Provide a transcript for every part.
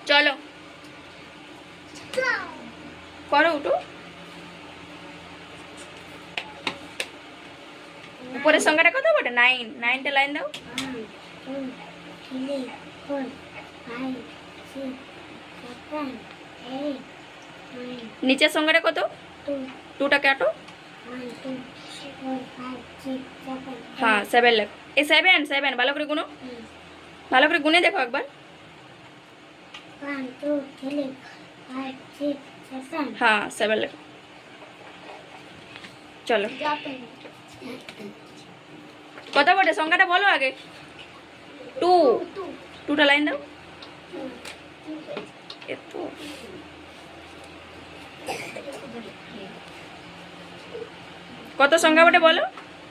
চলো করো, উঠো। উপরের সংখ্যাটা কত বটে? 9। 9টা লাইন দাও। 1 2 3 4 5 6 7 8 9 নিচের সংখ্যাটা কত? 2 2টা কাটো। 1 2 4 5 6 7 হ্যাঁ 7 লেখ। এই 7 ভালো করে গুনো, ভালো করে গুনে দেখো একবার। 1 2 3 5 6 7 হ্যাঁ 7 লেখ। চলো কত বটে সংখ্যাটা বলো আগে। 2। 2টা লাইন দাও। এত কত সংখ্যা বটে বলো?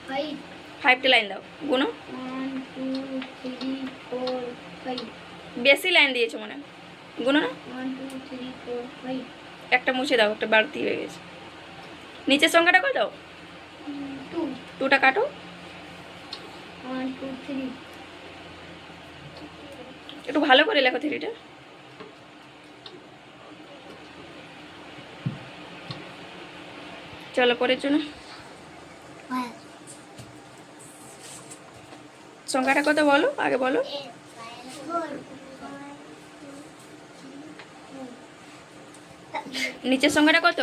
5 5টা লাইন দাও, গুনো। 1 2 3 4 5 বেশি লাইন দিয়েছো মনে হয়, গুনো না। 1 2 3 4 5 একটা মুছে দাও, একটা বাড়তি হয়ে গেছে। নিচের সংখ্যাটা কত? 2 2টা কাটো। 1 2 3 একটু ভালো করে লেখো 3টা। চলো পরের জন্য। 5 সংখ্যাটা কত বলো আগে বলো। 4 নিচের সংখ্যাটা কত?